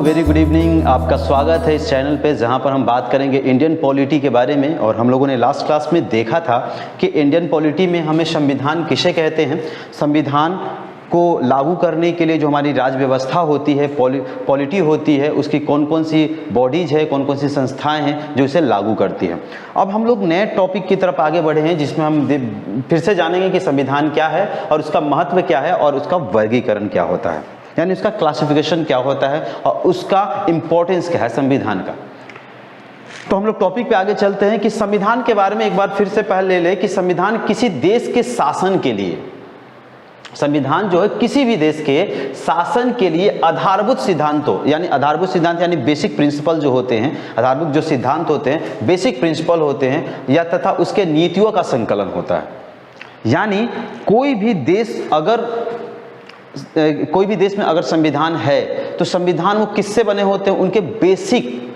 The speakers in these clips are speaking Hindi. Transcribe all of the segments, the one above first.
Very good evening. आपका स्वागत है इस चैनल पे जहां पर हम बात करेंगे इंडियन पॉलिटी के बारे में। और हम लोगों ने लास्ट क्लास में देखा था कि इंडियन पॉलिटी में हमें संविधान किसे कहते हैं। संविधान को लागू करने के लिए जो हमारी राज्य व्यवस्था होती है, पॉलिटी होती है, उसकी कौन कौन सी बॉडीज़ है, कौन कौन सी संस्थाएं हैं जो इसे लागू करती हैं। अब हम लोग नए टॉपिक की तरफ आगे बढ़े हैं जिसमें हम फिर से जानेंगे कि संविधान क्या है और उसका महत्व क्या है और उसका वर्गीकरण क्या होता है, यानी उसका क्लासिफिकेशन क्या होता है और उसका इम्पोर्टेंस क्या है संविधान का। तो हम लोग टॉपिक पे आगे चलते हैं कि संविधान के बारे में एक बार फिर से पहले ले कि संविधान किसी देश के शासन के लिए, संविधान जो है किसी भी देश के शासन के लिए आधारभूत सिद्धांतों यानी आधारभूत सिद्धांत यानी बेसिक प्रिंसिपल जो होते हैं, आधारभूत जो सिद्धांत होते हैं, बेसिक प्रिंसिपल होते हैं या तथा उसके नीतियों का संकलन होता है। यानी कोई भी देश में अगर संविधान है तो संविधान वो किससे बने होते हैं, उनके बेसिक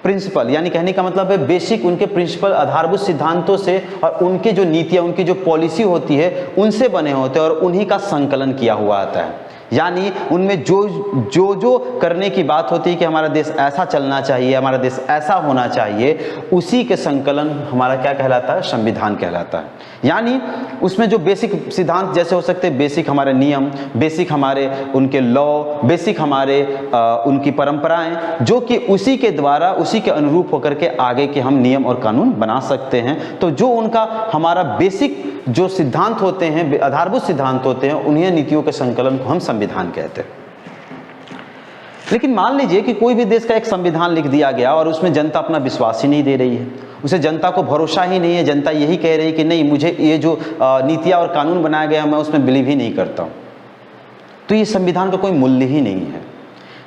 प्रिंसिपल, यानी कहने का मतलब है बेसिक उनके प्रिंसिपल आधारभूत सिद्धांतों से और उनके जो नीतियां, उनकी जो पॉलिसी होती है उनसे बने होते हैं और उन्हीं का संकलन किया हुआ आता है। यानी उनमें जो करने की बात होती है कि हमारा देश ऐसा चलना चाहिए, हमारा देश ऐसा होना चाहिए, उसी के संकलन हमारा क्या कहलाता है, संविधान कहलाता है। यानी उसमें जो बेसिक सिद्धांत जैसे हो सकते हैं, बेसिक हमारे नियम, बेसिक हमारे उनके लॉ, बेसिक हमारे उनकी परंपराएं, जो कि उसी के द्वारा उसी के अनुरूप होकर के आगे के हम नियम और कानून बना सकते हैं। तो जो उनका हमारा बेसिक जो सिद्धांत होते हैं, आधारभूत सिद्धांत होते हैं, उन्हीं नीतियों के संकलन को हम संविधान कहते हैं। लेकिन मान लीजिए कि कोई भी देश का एक संविधान लिख दिया गया और उसमें जनता अपना विश्वास ही नहीं दे रही है, उसे जनता को भरोसा ही नहीं है, जनता यही कह रही है कि नहीं, मुझे ये जो नीतियां और कानून बनाया गया मैं उसमें बिलीव ही नहीं करता हूं, तो ये संविधान का कोई मूल्य ही नहीं है।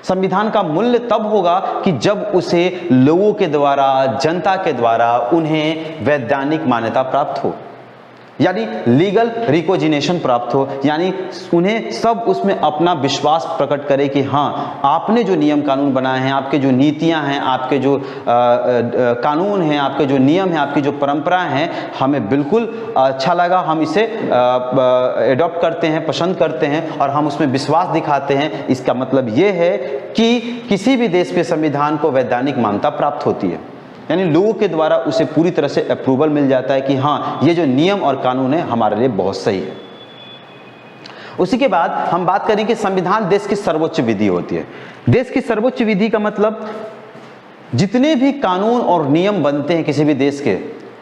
संविधान का मूल्य तब होगा कि जब उसे लोगों के द्वारा, जनता के द्वारा उन्हें वैधानिक मान्यता प्राप्त हो, यानी लीगल रिकॉग्निशन प्राप्त हो, यानी उन्हें सब उसमें अपना विश्वास प्रकट करे कि हाँ, आपने जो नियम कानून बनाए हैं, आपके जो नीतियां हैं, आपके जो कानून हैं, आपके जो नियम हैं, आपकी जो परंपराएं हैं, हमें बिल्कुल अच्छा लगा, हम इसे एडॉप्ट करते हैं, पसंद करते हैं और हम उसमें विश्वास दिखाते हैं। इसका मतलब ये है कि किसी भी देश के संविधान को वैधानिक मान्यता प्राप्त होती है, यानी लोगों के द्वारा उसे पूरी तरह से अप्रूवल मिल जाता है कि हाँ, ये जो नियम और कानून है हमारे लिए बहुत सही है। उसी के बाद हम बात करें कि संविधान देश की सर्वोच्च विधि होती है। देश की सर्वोच्च विधि का मतलब जितने भी कानून और नियम बनते हैं किसी भी देश के,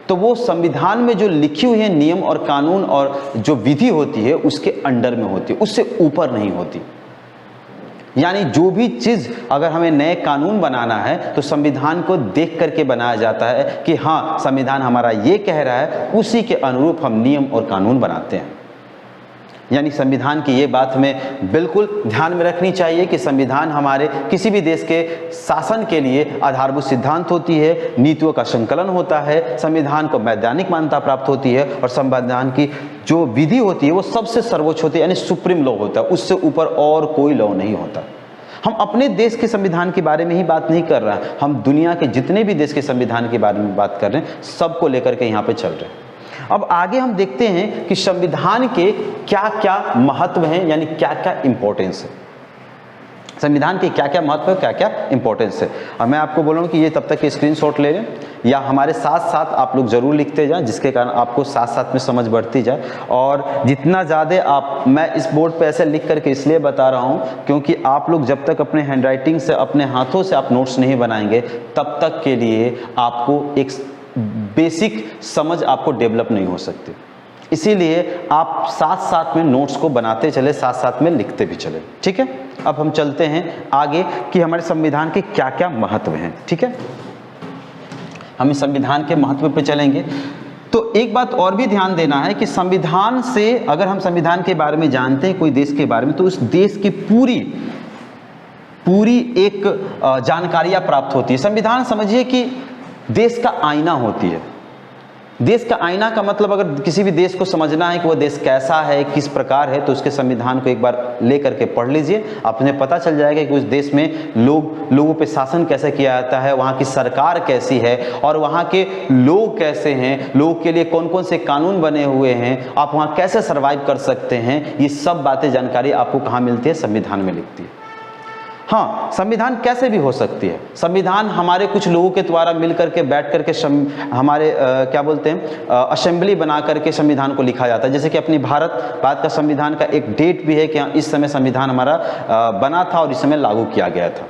तो वो संविधान में जो लिखी हुई है नियम और कानून और जो विधि होती है उसके अंडर में होती है, उससे ऊपर नहीं होती। यानी जो भी चीज़ अगर हमें नए कानून बनाना है तो संविधान को देख करके बनाया जाता है कि हाँ, संविधान हमारा ये कह रहा है, उसी के अनुरूप हम नियम और कानून बनाते हैं। यानी संविधान की ये बात हमें बिल्कुल ध्यान में रखनी चाहिए कि संविधान हमारे किसी भी देश के शासन के लिए आधारभूत सिद्धांत होती है, नीतियों का संकलन होता है, संविधान को वैधानिक मान्यता प्राप्त होती है और संविधान की जो विधि होती है वो सबसे सर्वोच्च होती है, यानी सुप्रीम लॉ होता है, उससे ऊपर और कोई लॉ नहीं होता। हम अपने देश के संविधान के बारे में ही बात नहीं कर रहे हैं, हम दुनिया के जितने भी देश के संविधान के बारे में बात कर रहे हैं, सबको लेकर के यहाँ पे चल रहे हैं। अब आगे हम देखते हैं कि संविधान के क्या क्या महत्व हैं, यानी क्या क्या इंपॉर्टेंस है, संविधान के क्या क्या महत्व है, क्या क्या इंपॉर्टेंस है। और मैं आपको बोलूँगा कि ये तब तक के स्क्रीनशॉट ले लें या हमारे साथ साथ आप लोग जरूर लिखते जाएं, जिसके कारण आपको साथ साथ में समझ बढ़ती जाए। और जितना ज़्यादा मैं इस बोर्ड पे ऐसे लिख करके इसलिए बता रहा हूँ क्योंकि आप लोग जब तक अपने हैंडराइटिंग से, अपने हाथों से आप नोट्स नहीं बनाएंगे, तब तक के लिए आपको एक बेसिक समझ आपको डेवलप नहीं हो सकती। इसीलिए आप साथ साथ में नोट्स को बनाते चले, साथ साथ में लिखते भी चले। ठीक है, अब हम चलते हैं आगे कि हमारे संविधान के क्या क्या महत्व हैं। ठीक है, हम इस संविधान के महत्व पे चलेंगे। तो एक बात और भी ध्यान देना है कि संविधान से, अगर हम संविधान के बारे में जानते हैं कोई देश के बारे में, तो उस देश की पूरी एक जानकारियाँ प्राप्त होती है। संविधान समझिए कि देश का आईना होती है। देश का आईना का मतलब अगर किसी भी देश को समझना है कि वह देश कैसा है, किस प्रकार है, तो उसके संविधान को एक बार ले करके पढ़ लीजिए, आपने पता चल जाएगा कि उस देश में लोगों पे शासन कैसे किया जाता है, वहाँ की सरकार कैसी है और वहाँ के लोग कैसे हैं, लोगों के लिए कौन कौन से कानून बने हुए हैं, आप वहाँ कैसे सर्वाइव कर सकते हैं। ये सब बातें, जानकारी आपको कहाँ मिलती है? संविधान में लिखती है। हाँ, संविधान कैसे भी हो सकती है। संविधान हमारे कुछ लोगों के द्वारा मिल करके बैठ करके हमारे क्या बोलते हैं असेंबली बना करके संविधान को लिखा जाता है। जैसे कि अपनी भारत का संविधान का एक डेट भी है कि इस समय संविधान हमारा बना था और इस समय लागू किया गया था।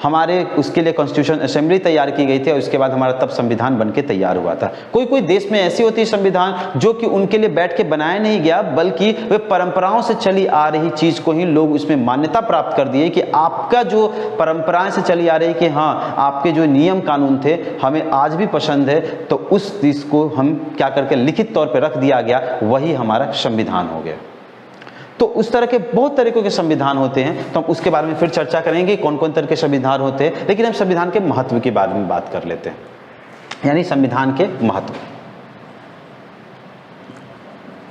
हमारे उसके लिए कॉन्स्टिट्यूशन असेंबली तैयार की गई थी और उसके बाद हमारा तब संविधान बनके तैयार हुआ था। कोई कोई देश में ऐसी होती है संविधान जो कि उनके लिए बैठ के बनाया नहीं गया, बल्कि वे परंपराओं से चली आ रही चीज को ही लोग उसमें मान्यता प्राप्त कर दिए कि आपका जो परंपराएं से चली आ रही कि हाँ आपके जो नियम कानून थे हमें आज भी पसंद है, तो उस चीज को हम क्या करके लिखित तौर पर रख दिया गया, वही हमारा संविधान हो गया। तो उस तरह के बहुत तरीकों के संविधान होते हैं, तो हम उसके बारे में फिर चर्चा करेंगे कौन कौन तरह के संविधान होते हैं। लेकिन हम संविधान के महत्व के बारे में बात कर लेते हैं, यानी संविधान के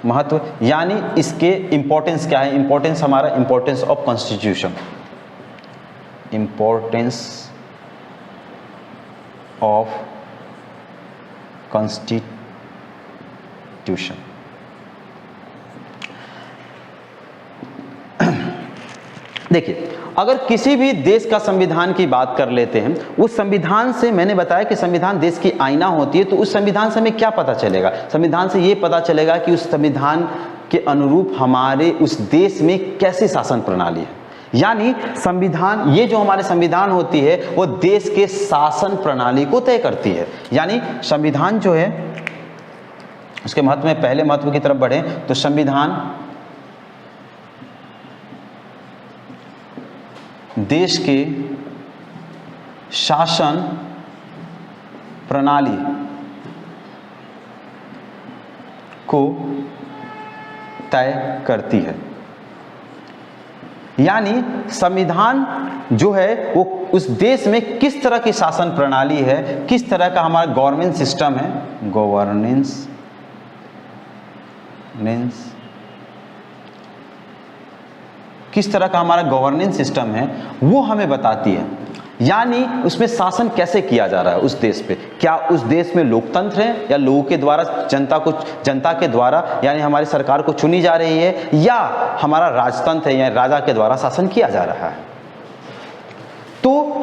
महत्व यानी इसके इंपॉर्टेंस क्या है। इंपॉर्टेंस हमारा importance of constitution, importance of constitution. देखिए, अगर किसी भी देश का संविधान की बात कर लेते हैं, उस संविधान से मैंने बताया कि संविधान देश की आईना होती है, तो उस संविधान से हमें क्या पता चलेगा। संविधान से ये पता चलेगा कि उस संविधान के अनुरूप हमारे उस देश में कैसी शासन प्रणाली है। यानी संविधान, ये जो हमारे संविधान होती है वो देश के शासन प्रणाली को तय करती है। यानी संविधान जो है उसके महत्व में पहले महत्व की तरफ बढ़े तो संविधान देश के शासन प्रणाली को तय करती है। यानी संविधान जो है वो उस देश में किस तरह की शासन प्रणाली है, किस तरह का हमारा गवर्नेंस सिस्टम है, गवर्नेंस किस तरह का हमारा गवर्नेंस सिस्टम है वो हमें बताती है। यानी उसमें शासन कैसे किया जा रहा है उस देश पे। क्या उस देश में लोकतंत्र है या लोगों के द्वारा जनता के द्वारा यानी हमारी सरकार को चुनी जा रही है, या हमारा राजतंत्र है या राजा के द्वारा शासन किया जा रहा है। तो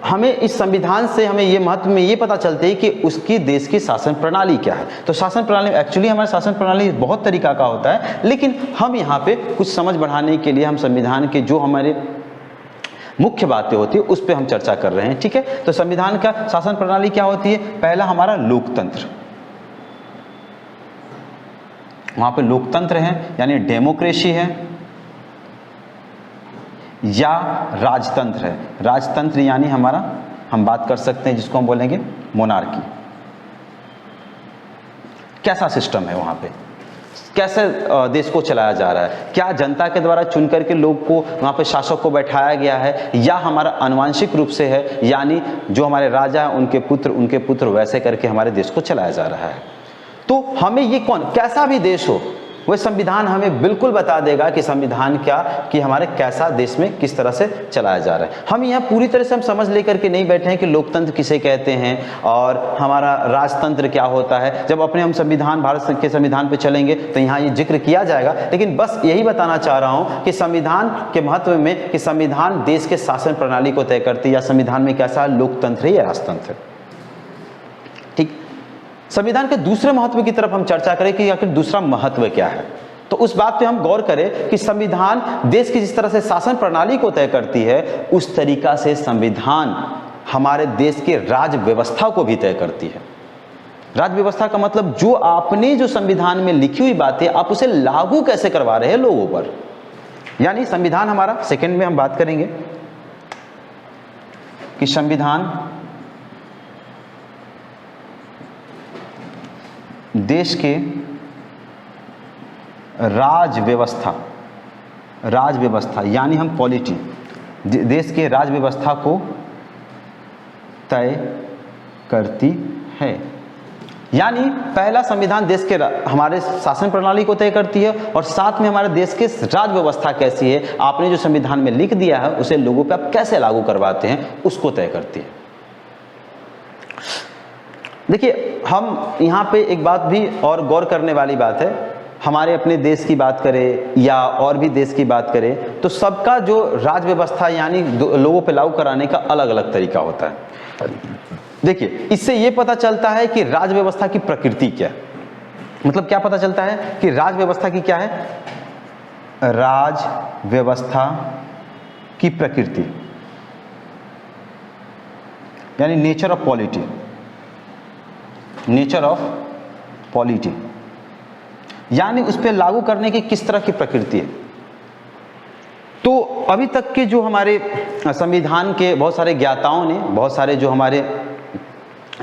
हमें इस संविधान से हमें ये महत्व में ये पता चलता है कि उसकी देश की शासन प्रणाली क्या है। तो शासन प्रणाली एक्चुअली हमारा शासन प्रणाली बहुत तरीका का होता है, लेकिन हम यहाँ पे कुछ समझ बढ़ाने के लिए हम संविधान के जो हमारे मुख्य बातें होती है उस पर हम चर्चा कर रहे हैं। ठीक है, तो संविधान का शासन प्रणाली क्या होती है। पहला हमारा लोकतंत्र, वहां पे लोकतंत्र है यानी डेमोक्रेसी है, या राजतंत्र है। राजतंत्र यानी हमारा हम बात कर सकते हैं जिसको हम बोलेंगे मोनार्की। कैसा सिस्टम है वहां पे, कैसे देश को चलाया जा रहा है, क्या जनता के द्वारा चुन करके लोग को वहां पे शासक को बैठाया गया है, या हमारा आनुवंशिक रूप से है, यानी जो हमारे राजा हैं उनके पुत्र वैसे करके हमारे देश को चलाया जा रहा है। तो हमें ये कैसा भी देश हो वह संविधान हमें बिल्कुल बता देगा कि संविधान क्या, कि हमारे कैसा देश में किस तरह से चलाया जा रहा है। हम यहाँ पूरी तरह से हम समझ लेकर के नहीं बैठे हैं कि लोकतंत्र किसे कहते हैं और हमारा राजतंत्र क्या होता है। जब अपने हम संविधान भारत के संविधान पे चलेंगे तो यहाँ ये जिक्र किया जाएगा, लेकिन बस यही बताना चाह रहा हूँ कि संविधान के महत्व में कि संविधान देश के शासन प्रणाली को तय करती है, या संविधान में कैसा लोकतंत्र है या राजतंत्र। ठीक, संविधान के दूसरे महत्व की तरफ हम चर्चा करें कि आखिर दूसरा महत्व क्या है। तो उस बात पे हम गौर करें कि संविधान देश की जिस तरह से शासन प्रणाली को तय करती है, उस तरीका से संविधान हमारे देश के राज्य व्यवस्था को भी तय करती है। राज्य व्यवस्था का मतलब जो आपने जो संविधान में लिखी हुई बातें आप उसे लागू कैसे करवा रहे हैं लोगों पर। यानी संविधान हमारा, सेकंड में हम बात करेंगे कि संविधान देश के राज्य व्यवस्था यानी हम पॉलिटी, देश के राज्य व्यवस्था को तय करती है। यानी पहला संविधान देश के हमारे शासन प्रणाली को तय करती है, और साथ में हमारे देश के राज्य व्यवस्था कैसी है, आपने जो संविधान में लिख दिया है उसे लोगों पे आप कैसे लागू करवाते हैं उसको तय करती है। देखिए, हम यहाँ पे एक बात भी और गौर करने वाली बात है हमारे अपने देश की बात करें या और भी देश की बात करें तो सबका जो राज व्यवस्था यानी लोगों पे लागू कराने का अलग अलग तरीका होता है। देखिए, इससे ये पता चलता है कि राज व्यवस्था की प्रकृति क्या है। मतलब क्या पता चलता है कि राज व्यवस्था की क्या है, राज व्यवस्था की प्रकृति यानी nature of polity, nature of polity यानी उस पर लागू करने की किस तरह की प्रकृति है। तो अभी तक के जो हमारे संविधान के बहुत सारे ज्ञाताओं ने, बहुत सारे जो हमारे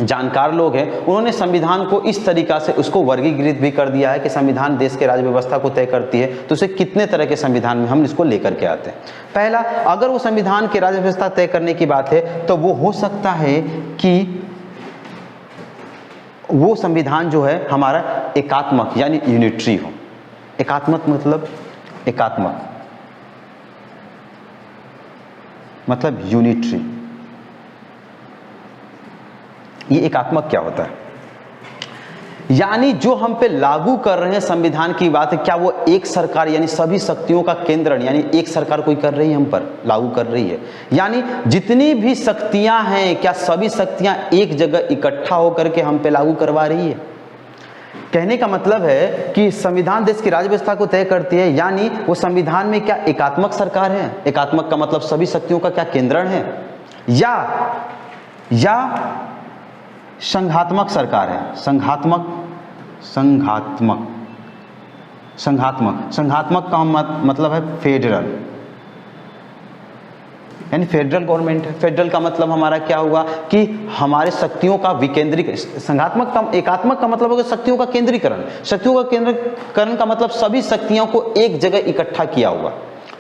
जानकार लोग हैं, उन्होंने संविधान को इस तरीका से उसको वर्गीकृत भी कर दिया है कि संविधान देश के राज्य व्यवस्था को तय करती है। तो उसे कितने तरह के संविधान में हम इसको लेकर के आते हैं। पहला, अगर वो संविधान के राज्य व्यवस्था तय करने की बात है तो वो हो सकता है कि वो संविधान जो है हमारा एकात्मक यानी यूनिटरी हो। एकात्मक मतलब यूनिटरी। ये एकात्मक क्या होता है, यानी जो हम पे लागू कर रहे हैं संविधान की बात है, क्या वो एक सरकार यानी सभी शक्तियों का केंद्रण यानी एक सरकार कोई कर रही है, हम पर लागू कर रही है, यानी जितनी भी शक्तियां हैं क्या सभी शक्तियां एक जगह इकट्ठा होकर के हम पे लागू करवा रही है। कहने का मतलब है कि संविधान देश की राज्य व्यवस्था को तय करती है, यानी वो संविधान में क्या एकात्मक सरकार है। एकात्मक का मतलब सभी शक्तियों का क्या केंद्रण है, या संघात्मक सरकार है। संघात्मक का मतलब है फेडरल, यानी फेडरल गवर्नमेंट है। फेडरल का मतलब हमारा क्या हुआ कि हमारे शक्तियों का विकेंद्रीकरण। एकात्मक का मतलब होगा शक्तियों का केंद्रीकरण। शक्तियों का केंद्रीकरण का मतलब सभी शक्तियों को एक जगह इकट्ठा किया हुआ।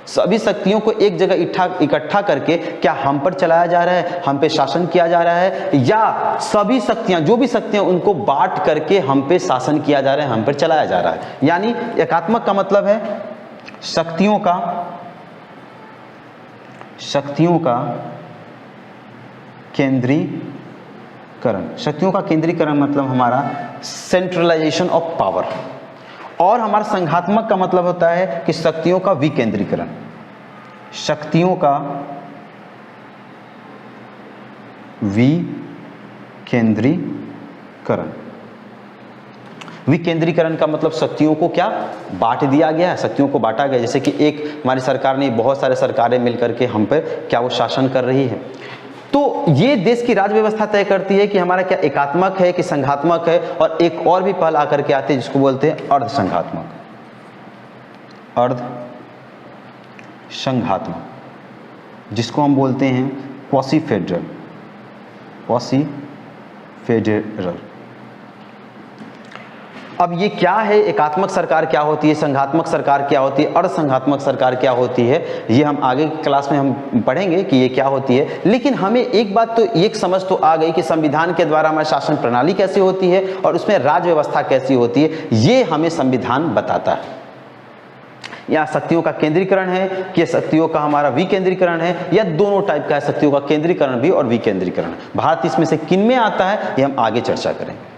सभी शक्तियों को एक जगह इकट्ठा करके क्या हम पर चलाया जा रहा है, हम पे शासन किया जा रहा है, या सभी शक्तियां जो भी शक्तियां उनको बांट करके हम पे शासन किया जा रहा है, हम पर चलाया जा रहा है। यानी एकात्मक का मतलब है शक्तियों का केंद्रीकरण। शक्तियों का केंद्रीकरण मतलब हमारा सेंट्रलाइजेशन ऑफ पावर। और हमारा संघात्मक का मतलब होता है कि शक्तियों का विकेंद्रीकरण। शक्तियों का विकेंद्रीकरण का मतलब शक्तियों को क्या बांट दिया गया है, शक्तियों को बांटा गया। जैसे कि एक हमारी सरकार नहीं, बहुत सारे सरकारें मिलकर के हम पर क्या वो शासन कर रही है। तो ये देश की राज्य व्यवस्था तय करती है कि हमारा क्या एकात्मक है कि संघात्मक है। और एक और भी पहल आकर के आते हैं जिसको बोलते हैं अर्ध संघात्मक, जिसको हम बोलते हैं क्वासी फेडरल। अब ये क्या है, एकात्मक सरकार क्या होती है, संघात्मक सरकार क्या होती है, अर्ध संघात्मक सरकार क्या होती है, ये हम आगे की क्लास में हम पढ़ेंगे कि ये क्या होती है। लेकिन हमें एक बात तो एक समझ तो आ गई कि संविधान के द्वारा हमारी शासन प्रणाली कैसी होती है और उसमें राज्य व्यवस्था कैसी होती है, ये हमें संविधान बताता है। या शक्तियों का केंद्रीकरण है कि शक्तियों का हमारा विकेंद्रीकरण है, या दोनों टाइप का है, शक्तियों का केंद्रीकरण भी और विकेंद्रीकरण। भारत इसमें से किन में आता है ये हम आगे चर्चा करेंगे।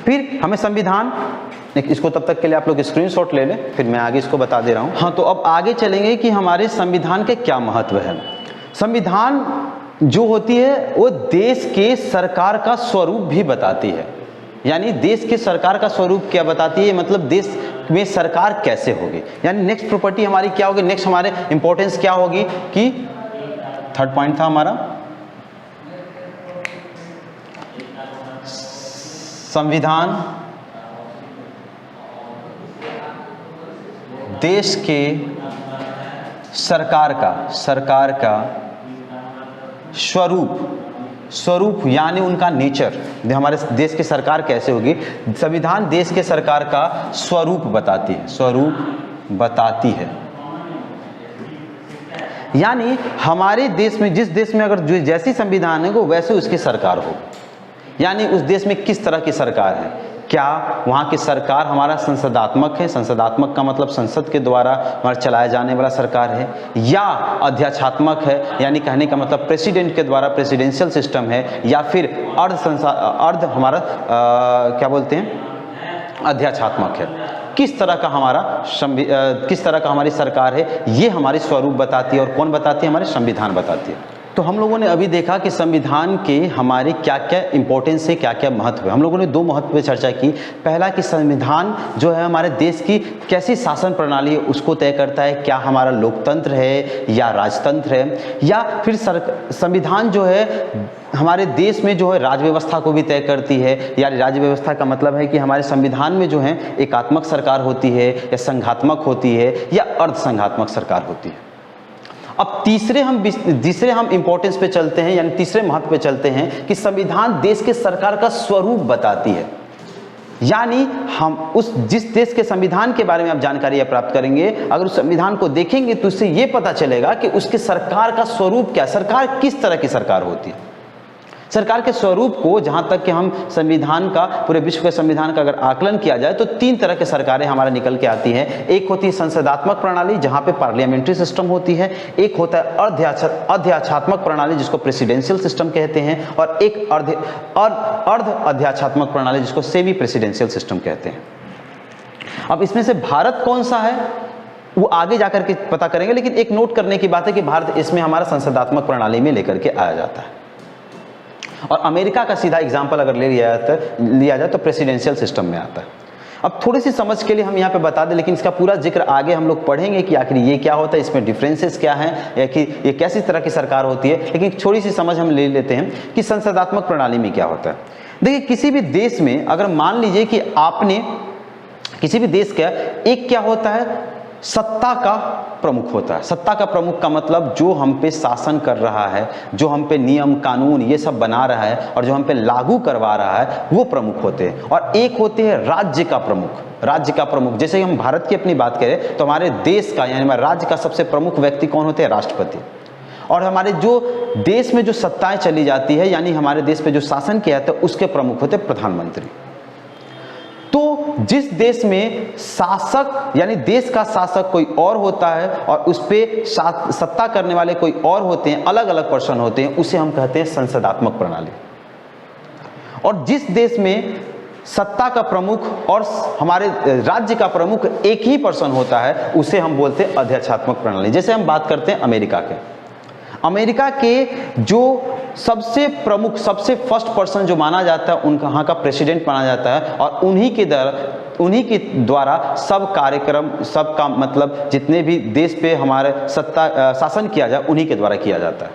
फिर हमें संविधान, इसको तब तक के लिए आप लोग स्क्रीनशॉट ले लें, फिर मैं आगे इसको बता दे रहा हूँ। हाँ, तो अब आगे चलेंगे कि हमारे संविधान के क्या महत्व है। संविधान जो होती है वो देश के सरकार का स्वरूप भी बताती है। यानी देश के सरकार का स्वरूप क्या बताती है, मतलब देश में सरकार कैसे होगी। यानी नेक्स्ट प्रॉपर्टी हमारी क्या होगी, नेक्स्ट हमारे इंपॉर्टेंस क्या होगी कि थर्ड पॉइंट था हमारा संविधान देश के सरकार का स्वरूप यानी उनका नेचर, हमारे देश की सरकार कैसे होगी। संविधान देश के सरकार का स्वरूप बताती है। यानी हमारे देश में, जिस देश में अगर जो जैसी संविधान है वो वैसे उसकी सरकार हो। यानी उस देश में किस तरह की सरकार है, क्या वहाँ की सरकार हमारा संसदात्मक है, संसदात्मक का मतलब संसद के द्वारा हमारा चलाया जाने वाला सरकार है, या अध्यक्षात्मक है, यानी कहने का मतलब प्रेसिडेंट के द्वारा प्रेसिडेंशियल सिस्टम है, या फिर अर्ध हमारा क्या बोलते हैं अध्यक्षात्मक है। किस तरह का हमारी सरकार है, ये हमारी स्वरूप बताती है। और कौन बताती है? हमारे संविधान बताती है। तो हम लोगों ने अभी देखा कि संविधान के हमारे क्या क्या इंपॉर्टेंस है, क्या क्या महत्व है। हम लोगों ने दो महत्व पे चर्चा की। पहला कि संविधान जो है हमारे देश की कैसी शासन प्रणाली है उसको तय करता है। क्या हमारा लोकतंत्र है या राजतंत्र है, या फिर संविधान जो है हमारे देश में जो है राज्य व्यवस्था को भी तय करती है। या राज्य व्यवस्था का मतलब है कि हमारे संविधान में जो है एकात्मक सरकार होती है या संघात्मक होती है या अर्ध संघात्मक सरकार होती है। अब तीसरे हम इंपॉर्टेंस पे चलते हैं, यानी तीसरे महत्व पे चलते हैं कि संविधान देश के सरकार का स्वरूप बताती है। यानी हम जिस देश के संविधान के बारे में आप जानकारी प्राप्त करेंगे, अगर उस संविधान को देखेंगे तो उससे ये पता चलेगा कि उसके सरकार का स्वरूप क्या है, सरकार किस तरह की सरकार होती है। सरकार के स्वरूप को जहाँ तक कि हम संविधान का, पूरे विश्व के संविधान का अगर आकलन किया जाए तो तीन तरह के सरकारें हमारा निकल के आती हैं। एक होती है संसदात्मक प्रणाली जहाँ पे पार्लियामेंट्री सिस्टम होती है, एक होता है अध्यात्मक प्रणाली जिसको प्रेसिडेंशियल सिस्टम कहते हैं, और एक अर्ध अध्यात्मक प्रणाली जिसको सेमी प्रेसिडेंशियल सिस्टम कहते हैं। अब इसमें से भारत कौन सा है वो आगे जाकर के पता करेंगे, लेकिन एक नोट करने की बात है कि भारत इसमें हमारा संसदात्मक प्रणाली में लेकर के आया जाता है। और अमेरिका का सीधा एग्जाम्पल अगर लिया जाए तो प्रेसिडेंशियल सिस्टम में आता है। अब थोड़ी सी समझ के लिए हम यहाँ पे बता दें, लेकिन इसका पूरा जिक्र आगे हम लोग पढ़ेंगे कि आखिर ये क्या होता है, इसमें डिफरेंसेस क्या हैं, या कि ये कैसी तरह की सरकार होती है। लेकिन थोड़ी सी समझ हम ले लेते हैं कि संसदात्मक प्रणाली में क्या होता है। देखिए, किसी भी देश में अगर मान लीजिए कि आपने किसी भी देश का एक क्या होता है, सत्ता का प्रमुख होता है। सत्ता का प्रमुख का मतलब जो हम पे शासन कर रहा है, जो हम पे नियम कानून ये सब बना रहा है और जो हम पे लागू करवा रहा है, वो प्रमुख होते हैं। और एक होते हैं राज्य का प्रमुख। राज्य का प्रमुख, जैसे हम भारत की अपनी बात करें तो हमारे देश का यानी हमारे राज्य का सबसे प्रमुख व्यक्ति कौन होते हैं? राष्ट्रपति। और हमारे जो देश में जो सत्ताएं चली जाती है, यानी हमारे देश पे जो शासन किया जाता है, उसके प्रमुख होते हैं प्रधानमंत्री। तो जिस देश में शासक यानी देश का शासक कोई और होता है और उस पे सत्ता करने वाले कोई और होते हैं, अलग अलग पर्सन होते हैं, उसे हम कहते हैं संसदात्मक प्रणाली। और जिस देश में सत्ता का प्रमुख और हमारे राज्य का प्रमुख एक ही पर्सन होता है, उसे हम बोलते हैं अध्यक्षात्मक प्रणाली। जैसे हम बात करते हैं अमेरिका के जो सबसे प्रमुख, सबसे फर्स्ट पर्सन जो माना जाता है, उनका वहाँ का प्रेसिडेंट माना जाता है, और उन्हीं के द्वारा सब कार्यक्रम, सब काम, मतलब जितने भी देश पे हमारे शासन किया जाए, उन्हीं के द्वारा किया जाता है।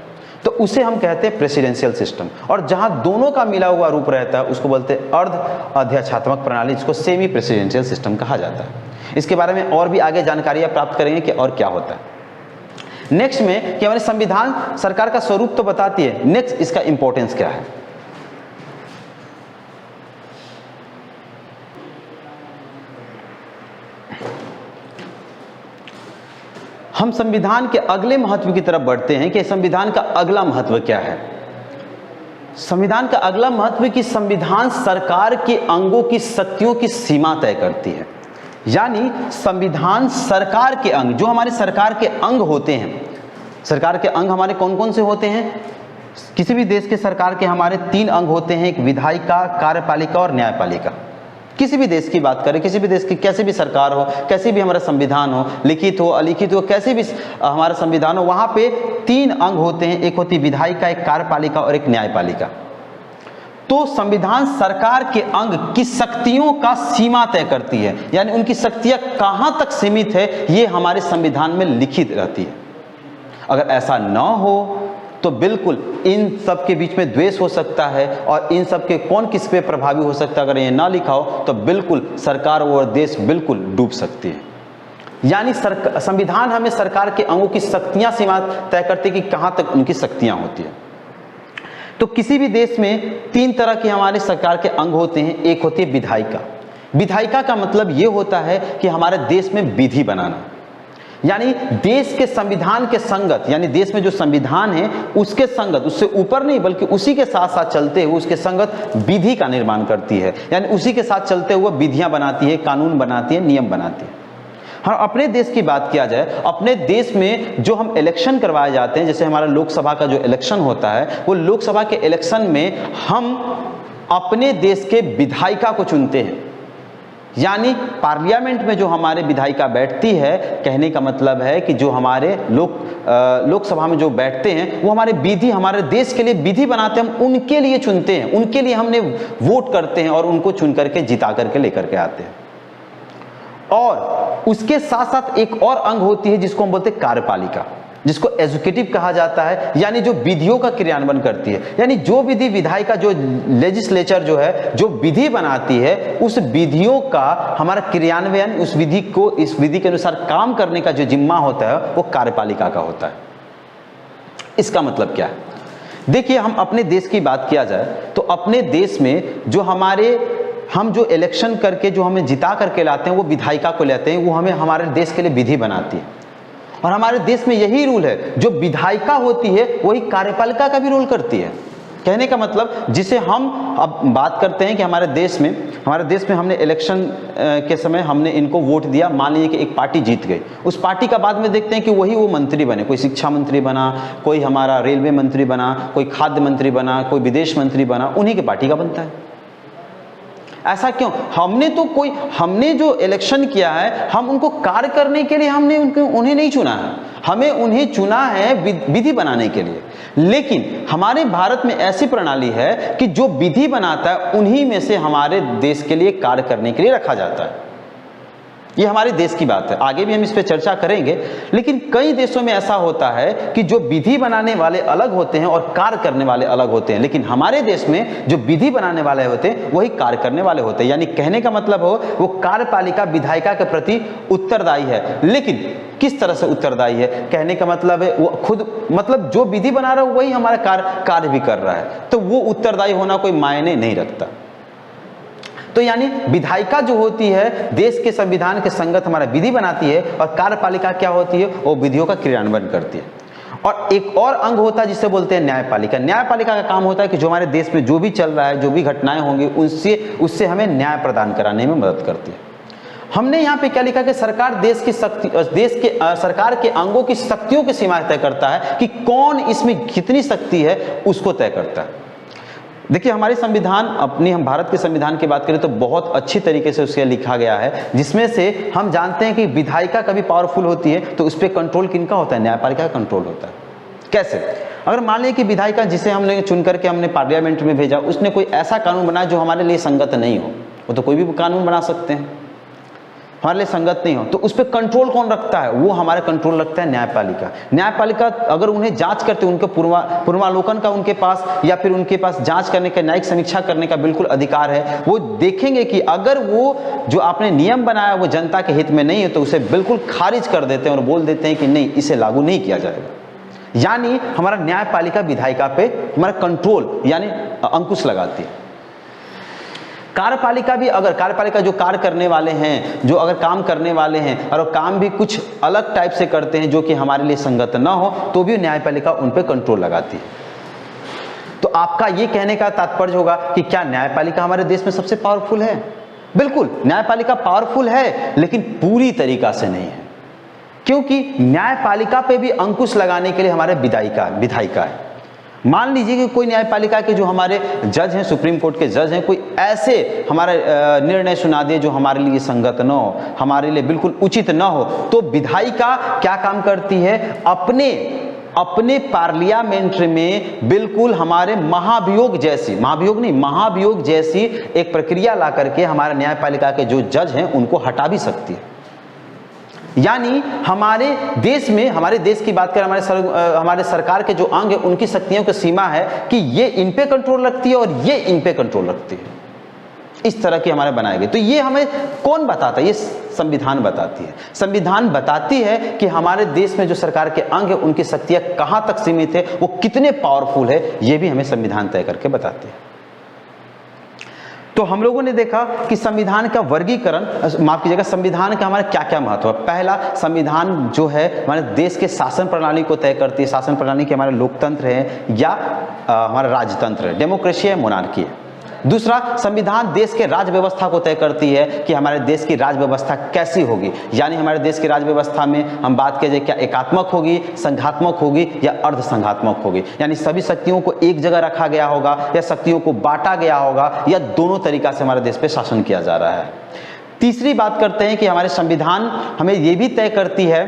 तो उसे हम कहते हैं प्रेसिडेंशियल सिस्टम। और जहाँ दोनों का मिला हुआ रूप रहता है उसको बोलते हैं अर्ध अध्यक्षात्मक प्रणाली, जिसको सेमी प्रेसिडेंशियल सिस्टम कहा जाता है। इसके बारे में और भी आगे जानकारियाँ प्राप्त करेंगे कि और क्या होता है। नेक्स्ट में कि हमारे संविधान सरकार का स्वरूप तो बताती है, नेक्स्ट इसका इंपॉर्टेंस क्या है। हम संविधान के अगले महत्व की तरफ बढ़ते हैं कि संविधान का अगला महत्व क्या है। संविधान का अगला महत्व कि संविधान सरकार के अंगों की शक्तियों की सीमा तय करती है। यानी संविधान सरकार के अंग, जो हमारे सरकार के अंग होते हैं, सरकार के अंग हमारे कौन कौन से होते हैं? किसी भी देश के सरकार के हमारे 3 अंग होते हैं, एक विधायिका, कार्यपालिका और न्यायपालिका। किसी भी देश की बात करें, किसी भी देश की कैसे भी सरकार हो, कैसे भी हमारा संविधान हो, लिखित हो अलिखित हो, कैसे भी हमारा संविधान हो, वहाँ पे 3 अंग होते हैं, एक होती विधायिका, एक कार्यपालिका और एक न्यायपालिका। तो संविधान सरकार के अंग की शक्तियों का सीमा तय करती है, यानी उनकी शक्तियां कहाँ तक सीमित है ये हमारे संविधान में लिखित रहती है। अगर ऐसा न हो तो बिल्कुल इन सब के बीच में द्वेष हो सकता है और इन सब के कौन किस पे प्रभावी हो सकता है। अगर ये ना लिखा हो तो बिल्कुल सरकार और देश बिल्कुल डूब सकती है। यानी संविधान हमें सरकार के अंगों की शक्तियां सीमा तय करती है कि कहां तक उनकी शक्तियां होती है। तो किसी भी देश में 3 तरह के हमारे सरकार के अंग होते हैं। एक होती है विधायिका। विधायिका का मतलब ये होता है कि हमारे देश में विधि बनाना, यानी देश के संविधान के संगत, यानी देश में जो संविधान है उसके संगत, उससे ऊपर नहीं बल्कि उसी के साथ साथ चलते हुए उसके संगत विधि का निर्माण करती है। यानी उसी के साथ चलते हुए विधियां बनाती है, कानून बनाती है, नियम बनाती है। हाँ, अपने देश की बात किया जाए, अपने देश में जो हम इलेक्शन करवाए जाते हैं, जैसे हमारा लोकसभा का जो इलेक्शन होता है, वो लोकसभा के इलेक्शन में हम अपने देश के विधायिका को चुनते हैं। यानी पार्लियामेंट में जो हमारे विधायिका बैठती है, कहने का मतलब है कि जो हमारे लोकसभा में जो बैठते हैं वो हमारे विधि, हमारे देश के लिए विधि बनाते हैं, हम उनके लिए चुनते हैं, उनके लिए हमने वोट करते हैं और उनको चुन करके जिता करके लेकर के आते हैं। और उसके साथ साथ एक और अंग होती है जिसको हम बोलते हैं कार्यपालिका, जिसको एजुकेटिव कहा जाता है, यानी जो विधियों का क्रियान्वयन करती है। यानी जो विधि विधायिका, जो लेजिस्लेचर जो है, जो विधि बनाती है, उस विधियों का हमारा क्रियान्वयन, उस विधि को इस विधि के अनुसार काम करने का जो जिम्मा होता है वो कार्यपालिका का होता है। इसका मतलब क्या है? देखिए, हम अपने देश की बात किया जाए तो अपने देश में जो हम जो इलेक्शन करके जो हमें जिता करके लाते हैं वो विधायिका को लाते हैं, वो हमें हमारे देश के लिए विधि बनाती है। और हमारे देश में यही रूल है, जो विधायिका होती है वही कार्यपालिका का भी रोल करती है। कहने का मतलब, जिसे हम अब बात करते हैं कि हमारे देश में हमने इलेक्शन के समय हमने इनको वोट दिया, मान लीजिए कि एक पार्टी जीत गई, उस पार्टी का बाद में देखते हैं कि वही वो मंत्री बने, कोई शिक्षा मंत्री बना, कोई हमारा रेलवे मंत्री बना, कोई खाद्य मंत्री बना, कोई विदेश मंत्री बना, उन्हीं के पार्टी का बनता है। ऐसा क्यों? हमने जो इलेक्शन किया है, हम उनको कार्य करने के लिए हमने उन्हें नहीं चुना है, हमें उन्हें चुना है विधि बनाने के लिए। लेकिन हमारे भारत में ऐसी प्रणाली है कि जो विधि बनाता है उन्हीं में से हमारे देश के लिए कार्य करने के लिए रखा जाता है। ये हमारे देश की बात है, आगे भी हम इस पे चर्चा करेंगे। लेकिन कई देशों में ऐसा होता है कि जो विधि बनाने वाले अलग होते हैं और कार्य करने वाले अलग होते हैं, लेकिन हमारे देश में जो विधि बनाने वाले होते हैं वही कार्य करने वाले होते हैं। यानी कहने का मतलब हो, वो कार्यपालिका विधायिका के प्रति उत्तरदायी है। लेकिन किस तरह से उत्तरदायी है? कहने का मतलब है वो खुद, मतलब जो विधि बना रहा है वही हमारा कार्य भी कर रहा है, तो वो उत्तरदायी होना कोई मायने नहीं रखता। तो यानी विधायिका जो होती है देश के संविधान के संगत हमारा विधि बनाती है, और कार्यपालिका क्या होती है? वो विधियों का क्रियान्वयन करती है। और एक और अंग होता है जिसे बोलते हैं न्यायपालिका। न्यायपालिका का काम होता है कि जो हमारे देश में जो भी चल रहा है, जो भी घटनाएं होंगी, उससे हमें न्याय प्रदान कराने में मदद करती है। हमने यहाँ पे क्या लिखा कि सरकार सरकार के अंगों की शक्तियों की सीमा तय करता है कि कौन इसमें कितनी शक्ति है उसको तय करता है। देखिए, हमारे संविधान, हम भारत के संविधान की बात करें तो बहुत अच्छी तरीके से उसे लिखा गया है, जिसमें से हम जानते हैं कि विधायिका कभी पावरफुल होती है तो उस पर कंट्रोल किनका होता है? न्यायपालिका का कंट्रोल होता है। कैसे? अगर मान लीजिए कि विधायिका जिसे हमने चुन करके हमने पार्लियामेंट में भेजा, उसने कोई ऐसा कानून बनाया जो हमारे लिए संगत नहीं हो, वो तो कोई भी कानून बना सकते हैं, हमारे लिए संगत नहीं हो, तो उस पर कंट्रोल कौन रखता है? वो हमारा कंट्रोल रखता है न्यायपालिका। न्यायपालिका अगर उन्हें जांच करते, उनके पूर्वालोकन का उनके पास, या फिर उनके पास जांच करने का, न्यायिक समीक्षा करने का बिल्कुल अधिकार है। वो देखेंगे कि अगर वो जो आपने नियम बनाया वो जनता के हित में नहीं है तो उसे बिल्कुल खारिज कर देते हैं और बोल देते हैं कि नहीं, इसे लागू नहीं किया जाएगा। यानी हमारा न्यायपालिका विधायिका पे हमारा कंट्रोल यानी अंकुश लगाती है। कार्यपालिका भी, अगर कार्यपालिका जो कार्य करने वाले हैं, जो अगर काम करने वाले हैं और काम भी कुछ अलग टाइप से करते हैं जो कि हमारे लिए संगत ना हो, तो भी न्यायपालिका उन पे कंट्रोल लगाती है। तो आपका ये कहने का तात्पर्य होगा कि क्या न्यायपालिका हमारे देश में सबसे पावरफुल है? बिल्कुल, न्यायपालिका पावरफुल है, लेकिन पूरी तरीका से नहीं है, क्योंकि न्यायपालिका पे भी अंकुश लगाने के लिए हमारे विधायिका है। मान लीजिए कि कोई न्यायपालिका के जो हमारे जज हैं, सुप्रीम कोर्ट के जज हैं, कोई ऐसे हमारा निर्णय सुना दे जो हमारे लिए संगत न हो, हमारे लिए बिल्कुल उचित न हो, तो विधायिका क्या काम करती है? अपने पार्लियामेंट में बिल्कुल हमारे महाभियोग जैसी एक प्रक्रिया ला करके हमारे न्यायपालिका के जो जज हैं उनको हटा भी सकती है। यानी हमारे देश में, हमारे देश की बात करें, हमारे सरकार के जो अंग है उनकी शक्तियों की सीमा है कि ये इन पे कंट्रोल रखती है और ये इन पे कंट्रोल रखती है। इस तरह की हमारे बनाए गए। तो ये हमें कौन बताता है? ये संविधान बताती है। संविधान बताती है कि हमारे देश में जो सरकार के अंग है उनकी शक्तियां कहां तक सीमित है, वो कितने पावरफुल है, ये भी हमें संविधान तय करके बताती है। तो हम लोगों ने देखा कि संविधान का वर्गीकरण, माफ कीजिएगा, संविधान का हमारा क्या क्या महत्व है। पहला, संविधान जो है हमारे देश के शासन प्रणाली को तय करती है। शासन प्रणाली के हमारे लोकतंत्र है या हमारा राजतंत्र है, डेमोक्रेसी है, मोनार्की है। दूसरा, संविधान देश के राज्य व्यवस्था को तय करती है कि हमारे देश की राज्य व्यवस्था कैसी होगी। यानी हमारे देश की राज्य व्यवस्था में हम बात करें क्या एकात्मक होगी, संघात्मक होगी या अर्ध संघात्मक होगी। यानी सभी शक्तियों को एक जगह रखा गया होगा या शक्तियों को बांटा गया होगा, या दोनों तरीका से हमारे देश पे शासन किया जा रहा है। तीसरी बात करते हैं कि हमारे संविधान हमें ये भी तय करती है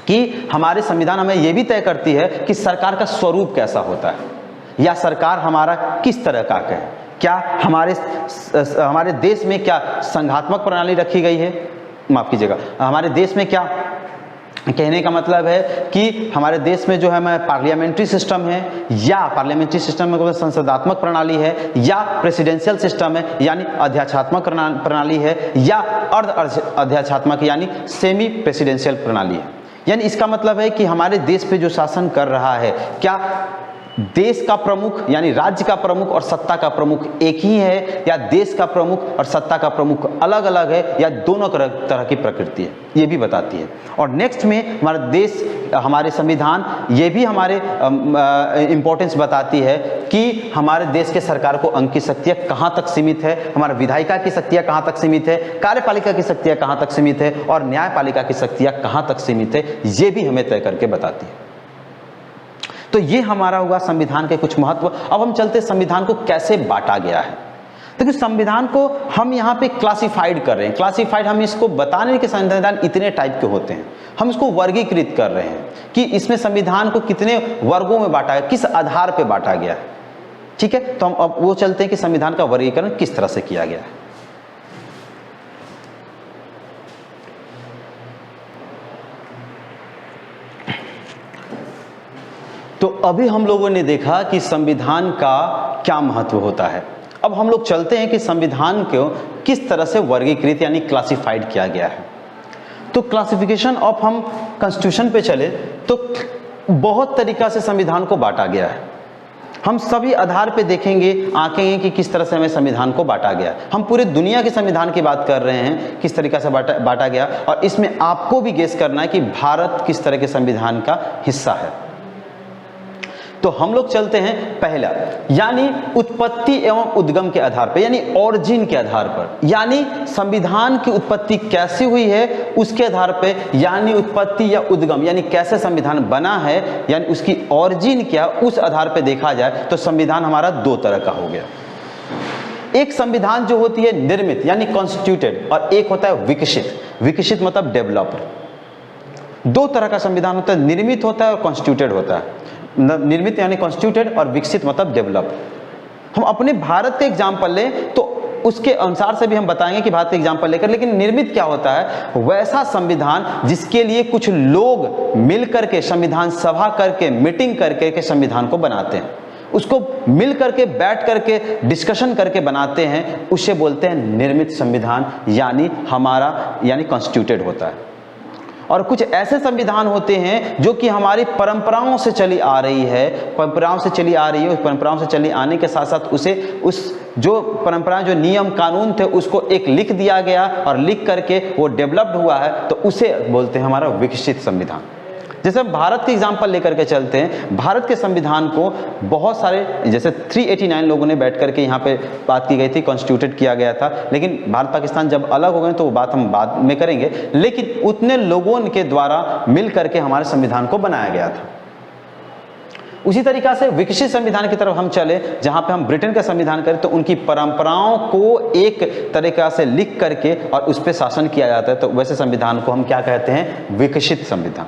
कि हमारे संविधान हमें ये भी तय करती है कि सरकार का स्वरूप कैसा होता है, या सरकार हमारा किस तरह का है। क्या हमारे देश में क्या संघात्मक प्रणाली रखी गई है, माफ कीजिएगा, हमारे देश में क्या, कहने का मतलब है कि हमारे देश में जो है हमारा पार्लियामेंट्री सिस्टम है, या पार्लियामेंट्री सिस्टम में संसदात्मक प्रणाली है, या प्रेसिडेंशियल सिस्टम है यानी अध्यक्षात्मक प्रणाली है, या अर्ध अध्यक्षात्मक यानी सेमी प्रेसिडेंशियल प्रणाली है। यानी इसका मतलब है कि हमारे देश पे जो शासन कर रहा है, क्या देश का प्रमुख यानी राज्य का प्रमुख और सत्ता का प्रमुख एक ही है, या देश का प्रमुख और सत्ता का प्रमुख अलग अलग है, या दोनों तरह की प्रकृति है, ये भी बताती है। और नेक्स्ट में हमारा देश, हमारे संविधान ये भी हमारे इम्पोर्टेंस बताती है कि हमारे देश के सरकार को अंक की शक्तियाँ कहाँ तक सीमित है, हमारा विधायिका की शक्तियाँ कहाँ तक सीमित है, कार्यपालिका की शक्तियाँ कहाँ तक सीमित है, और न्यायपालिका की शक्तियाँ कहाँ तक सीमित है, ये भी हमें तय करके बताती है। तो ये हमारा हुआ संविधान के कुछ महत्व। अब हम चलते संविधान को कैसे बांटा गया है। देखिए संविधान को हम यहाँ पे क्लासिफाइड कर रहे हैं। क्लासिफाइड हम इसको बता नहीं कि संविधान इतने टाइप के होते हैं, हम इसको वर्गीकृत कर रहे हैं कि इसमें संविधान को कितने वर्गों में बांटा गया, किस आधार पे बांटा गया है। ठीक है, तो हम अब वो चलते हैं कि संविधान का वर्गीकरण किस तरह से किया गया है। तो अभी हम लोगों ने देखा कि संविधान का क्या महत्व होता है। अब हम लोग चलते हैं कि संविधान को किस तरह से वर्गीकृत यानी क्लासिफाइड किया गया है। तो क्लासिफिकेशन ऑफ हम कॉन्स्टिट्यूशन पे चले तो बहुत तरीका से संविधान को बांटा गया है। हम सभी आधार पे देखेंगे, आंकेंगे कि किस तरह से हमें संविधान को बांटा गया है। हम पूरे दुनिया के संविधान की बात कर रहे हैं, किस तरीका से बांटा गया, और इसमें आपको भी गेस करना है कि भारत किस तरह के संविधान का हिस्सा है। तो हम लोग चलते हैं पहला, यानी उत्पत्ति एवं उद्गम के आधार पर, यानी ओरिजिन के आधार पर, यानी संविधान की उत्पत्ति कैसे हुई है उसके आधार पर, यानी उत्पत्ति या उद्गम यानी कैसे संविधान बना है, यानी उसकी ओरिजिन क्या, उस आधार पर देखा जाए तो संविधान हमारा दो तरह का हो गया। एक संविधान जो होती है निर्मित यानी कॉन्स्टिट्यूटेड, और एक होता है विकसित। विकसित मतलब डेवलप्ड। दो तरह का संविधान होता है, निर्मित होता है और कॉन्स्टिट्यूटेड होता है। निर्मित यानी कॉन्स्टिट्यूटेड और विकसित मतलब डेवलप्ड। हम अपने भारत के एग्जाम्पल लें तो उसके अनुसार से भी हम बताएंगे कि भारत के एग्जाम्पल लेकर, लेकिन निर्मित क्या होता है, वैसा संविधान जिसके लिए कुछ लोग मिलकर के संविधान सभा करके मीटिंग करके के संविधान को बनाते हैं, उसको मिल करके बैठ करके डिस्कशन करके बनाते हैं, उसे बोलते हैं निर्मित संविधान, यानी हमारा यानी कॉन्स्टिट्यूटेड होता है। और कुछ ऐसे संविधान होते हैं जो कि हमारी परंपराओं से चली आ रही है, परंपराओं से चली आ रही है, उस परंपराओं से चली आने के साथ साथ उसे उस जो परंपराएं जो नियम कानून थे उसको एक लिख दिया गया और लिख करके वो डेवलप्ड हुआ है, तो उसे बोलते हैं हमारा विकसित संविधान। जैसे हम भारत के एग्जाम्पल लेकर के चलते हैं, भारत के संविधान को बहुत सारे जैसे 389 लोगों ने बैठ करके यहाँ पे बात की गई थी, कॉन्स्टिट्यूटेड किया गया था, लेकिन भारत पाकिस्तान जब अलग हो गए तो वो बात हम बाद में करेंगे, लेकिन उतने लोगों के द्वारा मिल करके हमारे संविधान को बनाया गया था। उसी तरीका से विकसित संविधान की तरफ हम चले, जहाँ पे हम ब्रिटेन का संविधान करें तो उनकी परंपराओं को एक तरीका से लिख करके और उस पर शासन किया जाता है, तो वैसे संविधान को हम क्या कहते हैं, विकसित संविधान।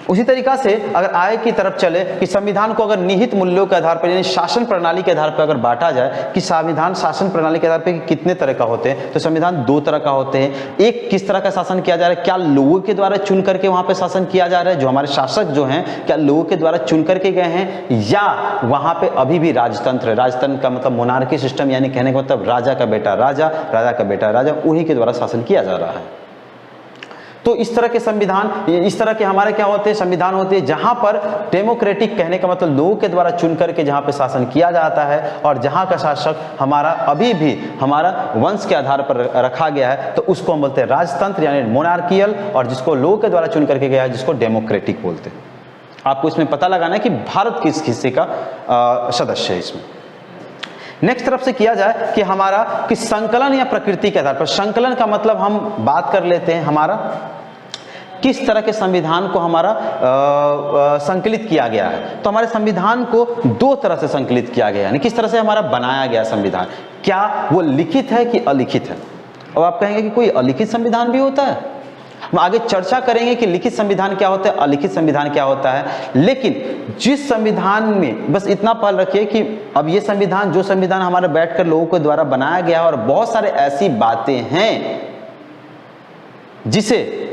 उसी तरीका से अगर आय की तरफ चले कि संविधान को अगर निहित मूल्यों के आधार पर यानी शासन प्रणाली के आधार पर अगर बांटा जाए कि संविधान शासन प्रणाली के आधार पर कितने तरह का होते हैं, तो संविधान दो तरह का होते हैं। एक किस तरह का शासन किया जा रहा है, क्या लोगों के द्वारा चुन करके वहां पे शासन किया जा रहा है, जो हमारे शासक जो हैं क्या लोगों के द्वारा चुन करके गए हैं, या वहां पे अभी भी राजतंत्र है। राजतंत्र का मतलब मोनार्की सिस्टम, यानी कहने का मतलब राजा का बेटा राजा, राजा का बेटा राजा, उन्हीं के द्वारा शासन किया जा रहा है। तो इस तरह के संविधान, इस तरह के हमारे क्या होते हैं, संविधान होते हैं जहां पर डेमोक्रेटिक कहने का मतलब लोगों के द्वारा चुन करके जहां पे शासन किया जाता है, और जहां का शासक हमारा अभी भी हमारा वंश के आधार पर रखा गया है, तो उसको हम बोलते हैं राजतंत्र यानी मोनार्कियल, और जिसको लोगों के द्वारा चुन करके गया है जिसको डेमोक्रेटिक बोलते हैं। आपको इसमें पता लगाना है कि भारत किस हिस्से का सदस्य है। इसमें नेक्स्ट तरफ से किया जाए कि हमारा कि संकलन या प्रकृति के आधार पर, संकलन का मतलब हम बात कर लेते हैं हमारा किस तरह के संविधान को हमारा संकलित किया गया है। तो हमारे संविधान को दो तरह से संकलित किया गया है, यानी किस तरह से हमारा बनाया गया संविधान, क्या वो लिखित है कि अलिखित है। और आप कहेंगे कि कोई अलिखित संविधान भी होता है। हम आगे चर्चा करेंगे कि लिखित संविधान क्या होता है, अलिखित संविधान क्या होता है, लेकिन जिस संविधान में बस इतना पढ़ रखिए कि अब ये संविधान, जो संविधान हमारे बैठकर लोगों के द्वारा बनाया गया और बहुत सारे ऐसी बातें हैं जिसे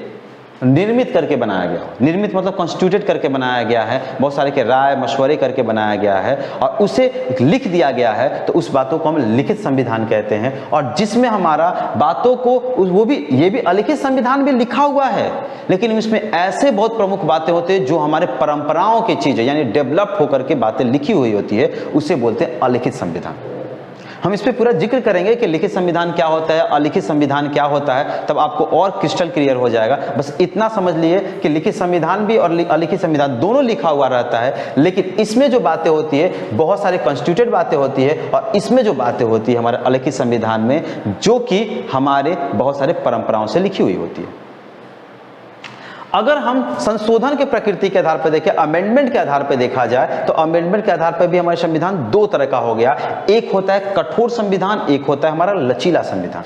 निर्मित करके बनाया गया। निर्मित मतलब कॉन्स्टिट्यूटेड करके बनाया गया है, बहुत सारे के राय मशवरे करके बनाया गया है और उसे लिख दिया गया है, तो उस बातों को हम लिखित संविधान कहते हैं। और जिसमें हमारा बातों को वो भी, ये भी अलिखित संविधान भी लिखा हुआ है, लेकिन इसमें ऐसे बहुत प्रमुख बातें होती है जो हमारे परंपराओं की चीजें यानी डेवलप होकर के बातें लिखी हुई होती है, उसे बोलते हैं अलिखित संविधान। हम इस पे पूरा जिक्र करेंगे कि लिखित संविधान क्या होता है, अलिखित संविधान क्या होता है, तब आपको और क्रिस्टल क्लियर हो जाएगा। बस इतना समझ लिए कि लिखित संविधान भी और अलिखित संविधान दोनों लिखा हुआ रहता है, लेकिन इसमें जो बातें होती है बहुत सारे कॉन्स्टिट्यूटेड बातें होती है और इसमें जो बातें होती है हमारे अलिखित संविधान में, जो कि हमारे बहुत सारे परंपराओं से लिखी हुई होती है। अगर हम संशोधन के प्रकृति के आधार पर देखें, अमेंडमेंट के आधार पर देखा जाए, तो अमेंडमेंट के आधार पर भी हमारे संविधान दो तरह का हो गया। एक होता है कठोर संविधान, एक होता है हमारा लचीला संविधान।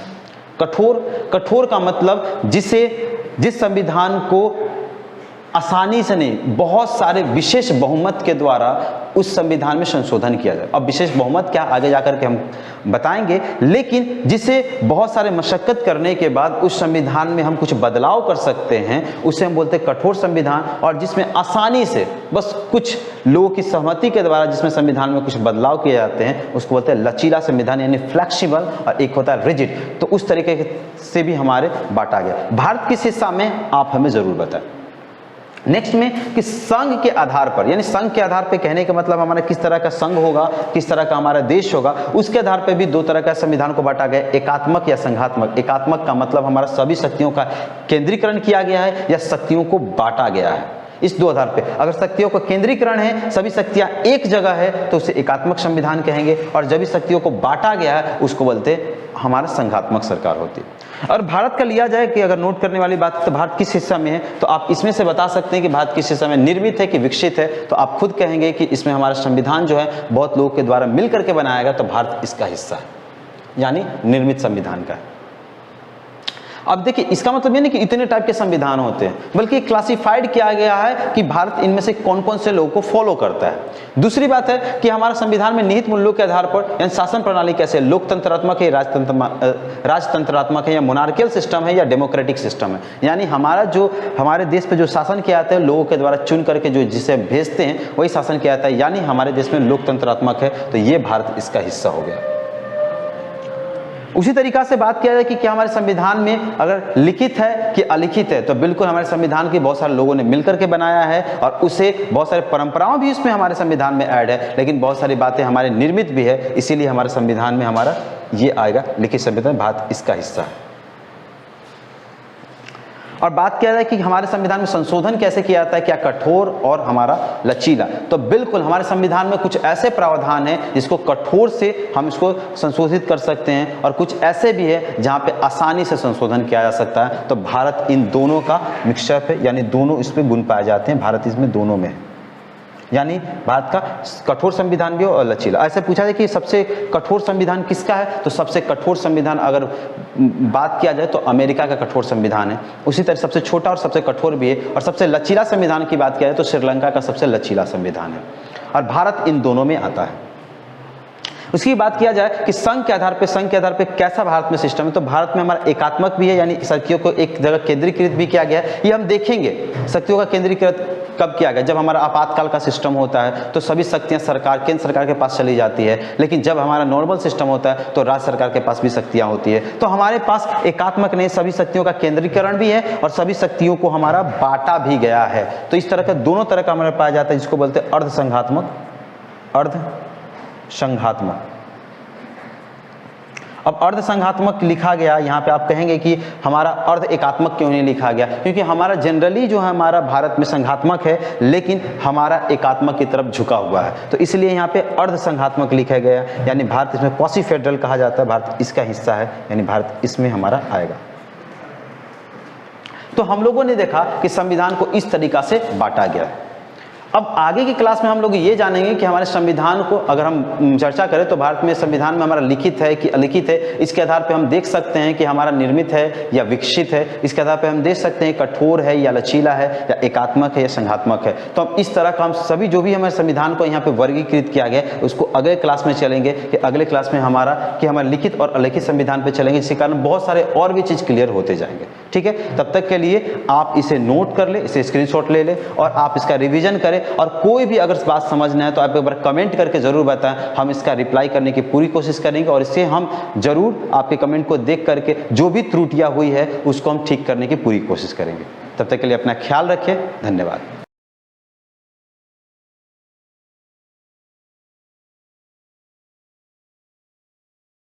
कठोर का मतलब जिस संविधान को आसानी से नहीं, बहुत सारे विशेष बहुमत के द्वारा उस संविधान में संशोधन किया जाए। अब विशेष बहुमत क्या आगे जाकर के हम बताएंगे, लेकिन जिसे बहुत सारे मशक्कत करने के बाद उस संविधान में हम कुछ बदलाव कर सकते हैं, उसे हम बोलते हैं कठोर संविधान। और जिसमें आसानी से बस कुछ लोगों की सहमति के द्वारा जिसमें संविधान में कुछ बदलाव किए जाते हैं, उसको बोलते हैं लचीला संविधान यानी फ्लेक्सिबल, और एक होता है रिजिड। तो उस तरीके से भी हमारे बांटा गया। भारत किस हिस्सा में, आप हमें जरूर बताएं। नेक्स्ट में कि संघ के आधार पर, यानी संघ के आधार पर कहने का मतलब हमारा किस तरह का संघ होगा, किस तरह का हमारा देश होगा, उसके आधार पर भी दो तरह का संविधान को बांटा गया, एकात्मक या संघात्मक। एकात्मक का मतलब हमारा सभी शक्तियों का केंद्रीकरण किया गया है या शक्तियों को बांटा गया है। इस दो आधार पे, अगर शक्तियों का केंद्रीकरण है, सभी शक्तियां एक जगह है, तो उसे एकात्मक संविधान कहेंगे, और जब इस शक्तियों को बांटा गया है उसको बोलते हैं हमारा संघात्मक सरकार होती है। और भारत का लिया जाए कि अगर नोट करने वाली बात, तो भारत किस हिस्सा में है, तो आप इसमें से बता सकते हैं कि भारत किस हिस्सा में, निर्मित है कि विकसित है। तो आप खुद कहेंगे कि इसमें हमारा संविधान जो है बहुत लोगों के द्वारा मिल करके बनाया गया, तो भारत इसका हिस्सा है, यानी निर्मित संविधान का है। अब देखिए, इसका मतलब ये नहीं कि इतने टाइप के संविधान होते हैं, बल्कि क्लासिफाइड किया गया है कि भारत इनमें से कौन कौन से लोगों को फॉलो करता है। दूसरी बात है कि हमारा संविधान में निहित मूल्यों के आधार पर यानी शासन प्रणाली कैसे, लोकतंत्रात्मक है, राजतंत्रात्मक है, या मोनार्कियल सिस्टम है, या डेमोक्रेटिक सिस्टम है। यानी हमारा जो हमारे देश पे जो शासन किया जाता है लोगों के द्वारा चुन करके जो जिसे भेजते हैं वही शासन किया जाता है, यानी हमारे देश में लोकतंत्रात्मक है, तो ये भारत इसका हिस्सा हो गया। उसी तरीका से बात किया जाए कि क्या हमारे संविधान में अगर लिखित है कि अलिखित है, तो बिल्कुल हमारे संविधान की बहुत सारे लोगों ने मिलकर के बनाया है और उसे बहुत सारे परंपराओं भी उसमें हमारे संविधान में ऐड है, लेकिन बहुत सारी बातें हमारे निर्मित भी है, इसीलिए हमारे संविधान में हमारा ये आएगा लिखित संविधान, भारत इसका हिस्सा है। और बात किया जाए कि हमारे संविधान में संशोधन कैसे किया जाता है, क्या कठोर और हमारा लचीला, तो बिल्कुल हमारे संविधान में कुछ ऐसे प्रावधान हैं जिसको कठोर से हम इसको संशोधित कर सकते हैं, और कुछ ऐसे भी है जहां पे आसानी से संशोधन किया जा सकता है। तो भारत इन दोनों का मिक्सचर है, यानी दोनों इसमें गुण पाए जाते हैं, भारत इसमें दोनों में है। यानी भारत का कठोर संविधान भी हो और लचीला। ऐसे पूछा जाए कि सबसे कठोर संविधान किसका है, तो सबसे कठोर संविधान अगर बात किया जाए तो अमेरिका का कठोर संविधान है। उसी तरह सबसे छोटा और सबसे कठोर भी है। और सबसे लचीला संविधान की बात किया जाए तो श्रीलंका का सबसे लचीला संविधान है, और भारत इन दोनों में आता है। उसकी बात किया जाए कि संघ के आधार पे कैसा भारत में सिस्टम है, तो भारत में हमारा एकात्मक भी है, यानी शक्तियों को एक जगह केंद्रीकृत भी किया गया है। ये हम देखेंगे शक्तियों का केंद्रीकृत कब किया गया, जब हमारा आपातकाल का सिस्टम होता है तो सभी शक्तियां केंद्र सरकार के पास चली जाती है, लेकिन जब हमारा नॉर्मल सिस्टम होता है तो राज्य सरकार के पास भी शक्तियां होती है। तो हमारे पास एकात्मक नहीं, सभी शक्तियों का केंद्रीकरण भी है और सभी शक्तियों को हमारा बांटा भी गया है। तो इस तरह का दोनों तरह का हमारे पाया जाता है, जिसको बोलते हैं अर्ध संघात्मक। अब अर्ध संघात्मक लिखा गया, यहाँ पे आप कहेंगे कि हमारा अर्ध एकात्मक क्यों नहीं लिखा गया, क्योंकि हमारा जनरली जो है हमारा भारत में संघात्मक है, लेकिन हमारा एकात्मक की तरफ झुका हुआ है, तो इसलिए यहाँ पे अर्ध संघात्मक लिखा गया। यानी भारत इसमें क्वासी फेडरल कहा जाता है, भारत इसका हिस्सा है, यानी भारत इसमें हमारा आएगा। तो हम लोगों ने देखा कि संविधान को इस तरीका से बांटा गया है। अब आगे की क्लास में हम लोग ये जानेंगे कि हमारे संविधान को अगर हम चर्चा करें तो भारत में संविधान में हमारा लिखित है कि अलिखित है, इसके आधार पे हम देख सकते हैं कि हमारा निर्मित है या विकसित है। इसके आधार पे हम देख सकते हैं कठोर है या लचीला है या एकात्मक है या संघात्मक है। तो हम इस तरह का हम सभी जो भी हमारे संविधान को यहाँ पे वर्गीकृत किया गया है उसको अगले क्लास में चलेंगे कि अगले क्लास में हमारा कि हमारे लिखित और अलिखित संविधान पे चलेंगे, जिसके कारण बहुत सारे और भी चीज़ क्लियर होते जाएंगे। ठीक है, तब तक के लिए आप इसे नोट कर ले, इसे स्क्रीनशॉट ले ले और आप इसका रिवीजन करें। और कोई भी अगर बात समझना है तो आप एक बार कमेंट करके जरूर बताएं, हम इसका रिप्लाई करने की पूरी कोशिश करेंगे और इससे हम जरूर आपके कमेंट को देख करके जो भी त्रुटियां हुई है उसको हम ठीक करने की पूरी कोशिश करेंगे। तब तक के लिए अपना ख्याल रखें। धन्यवाद।